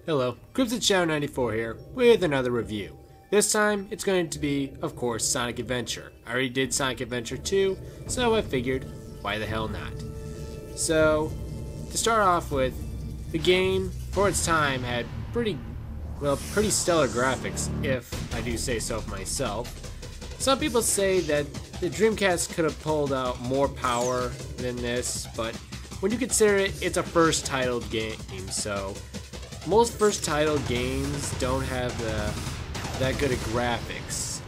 Hello, krimsonshadow94 here with another review. This time, it's going to be, of course, Sonic Adventure. I already did Sonic Adventure 2, so I figured, why the hell not? So, to start off with, the game, for its time, had pretty stellar graphics, if I do say so myself. Some people say that the Dreamcast could have pulled out more power than this, but when you consider it, it's a first titled game, so most first titled games don't have that good of graphics.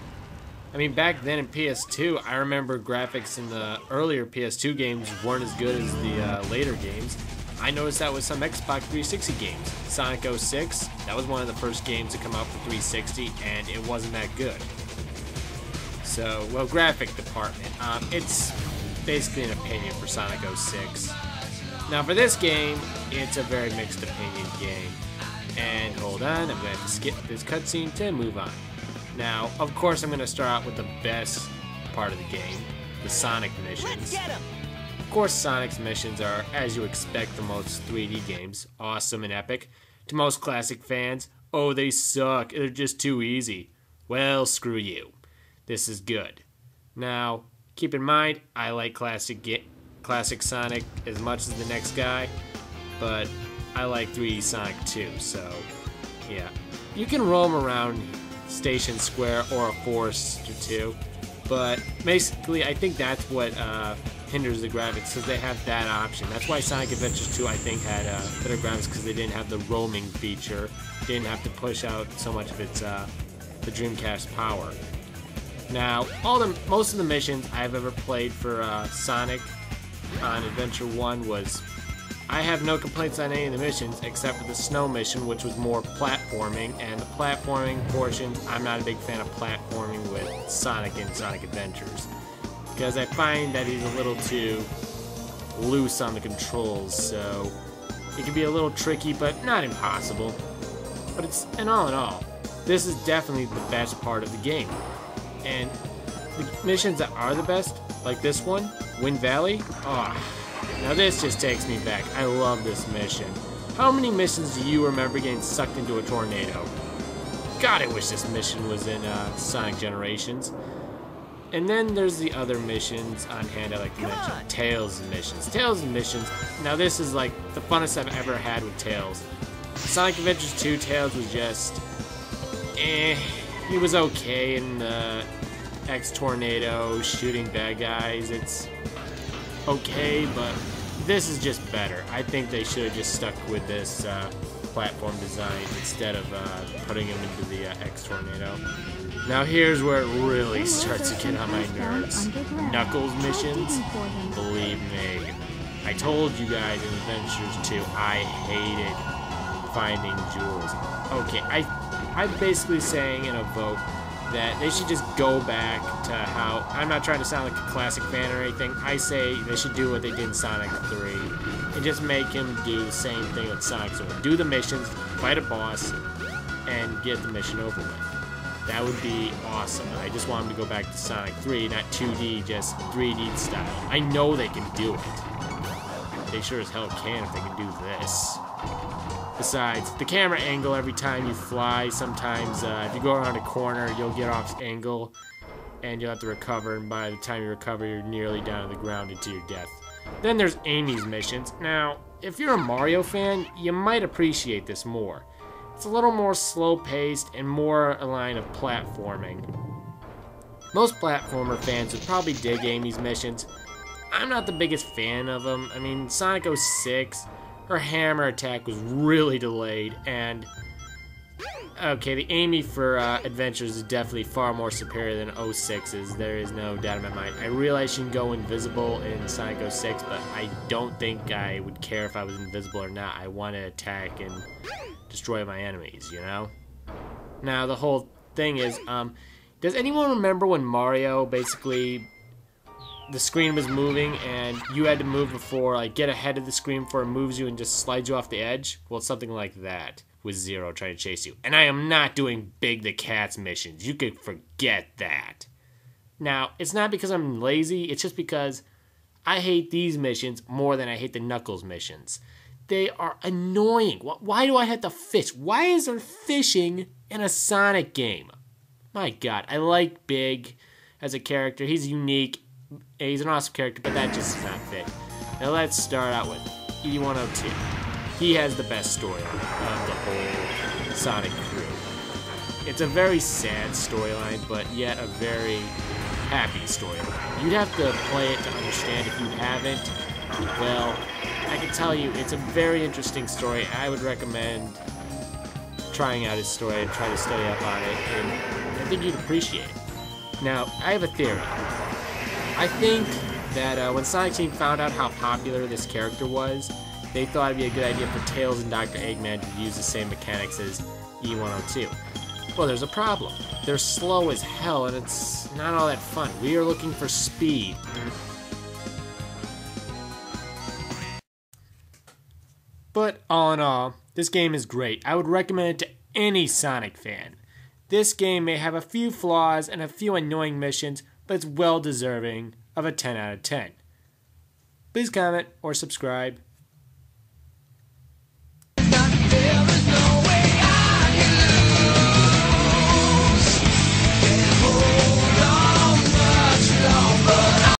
I mean, back then in PS2, I remember graphics in the earlier PS2 games weren't as good as the later games. I noticed that with some Xbox 360 games. Sonic 06, that was one of the first games to come out for 360, and it wasn't that good. So, well, graphic department. It's basically an opinion for Sonic 06. Now for this game, it's a very mixed opinion game. And hold on, I'm going to have to skip this cutscene to move on. Now, of course, I'm going to start out with the best part of the game, the Sonic missions. Let's get 'em. Of course, Sonic's missions are, as you expect from most 3D games, awesome and epic. To most classic fans, oh, they suck, they're just too easy. Well, screw you. This is good. Now, keep in mind, I like classic Sonic as much as the next guy, but I like 3D Sonic too, so yeah. You can roam around Station Square or a forest or two, but basically I think that's what hinders the graphics, because they have that option. That's why Sonic Adventures 2 I think had better graphics, because they didn't have the roaming feature, didn't have to push out so much of its the Dreamcast power. Now, most of the missions I've ever played for Sonic on Adventure 1 was, I have no complaints on any of the missions except for the snow mission, which was more platforming, and the platforming portion, I'm not a big fan of platforming with Sonic and Sonic Adventures, because I find that he's a little too loose on the controls, so it can be a little tricky, but not impossible. But in all, this is definitely the best part of the game. And the missions that are the best, like this one, Wind Valley, now this just takes me back. I love this mission. How many missions do you remember getting sucked into a tornado? God, I wish this mission was in Sonic Generations. And then there's the other missions on hand I like to mention. Tails missions. Tails missions. Now this is like the funnest I've ever had with Tails. Sonic Adventures 2, Tails was just, he was okay in the X-Tornado shooting bad guys. It's okay, but this is just better. I think they should have just stuck with this platform design instead of putting him into the X-Tornado. Now here's where it really starts to get on my nerves. Knuckles missions? Believe me. I told you guys in Adventures 2, I hated finding jewels. Okay, I'm basically saying in a vote that they should just go back to how, I'm not trying to sound like a classic fan or anything, I say they should do what they did in Sonic 3 and just make him do the same thing with Sonic 3. Do the missions, fight a boss, and get the mission over with. That would be awesome. I just want them to go back to Sonic 3, not 2D, just 3D style. I know they can do it. They sure as hell can if they can do this. Besides, the camera angle every time you fly, sometimes if you go around a corner, you'll get off angle and you'll have to recover, and by the time you recover, you're nearly down to the ground into your death. Then there's Amy's missions. Now, if you're a Mario fan, you might appreciate this more. It's a little more slow-paced and more a line of platforming. Most platformer fans would probably dig Amy's missions. I'm not the biggest fan of them. I mean, Sonic 06, her hammer attack was really delayed, and Okay, the Amy for Adventures is definitely far more superior than 06's. There is no doubt in my mind. I realize you can go invisible in Sonic 06, but I don't think I would care if I was invisible or not. I want to attack and destroy my enemies, you know? Now, the whole thing is, does anyone remember when Mario basically the screen was moving and you had to move before, like, get ahead of the screen before it moves you and just slides you off the edge? Well, it's something like that with Zero trying to chase you. And I am not doing Big the Cat's missions. You could forget that. Now, it's not because I'm lazy, it's just because I hate these missions more than I hate the Knuckles missions. They are annoying. Why do I have to fish? Why is there fishing in a Sonic game? My God, I like Big as a character. He's unique. He's an awesome character, but that just does not fit. Now let's start out with E102. He has the best storyline of the whole Sonic crew. It's a very sad storyline, but yet a very happy storyline. You'd have to play it to understand if you haven't. Well, I can tell you, it's a very interesting story. I would recommend trying out his story and trying to study up on it, and I think you'd appreciate it. Now, I have a theory. I think that when Sonic Team found out how popular this character was, they thought it'd be a good idea for Tails and Dr. Eggman to use the same mechanics as E102. Well, there's a problem. They're slow as hell, and it's not all that fun. We are looking for speed. But all in all, this game is great. I would recommend it to any Sonic fan. This game may have a few flaws and a few annoying missions, but it's well deserving of a 10 out of 10. Please comment or subscribe.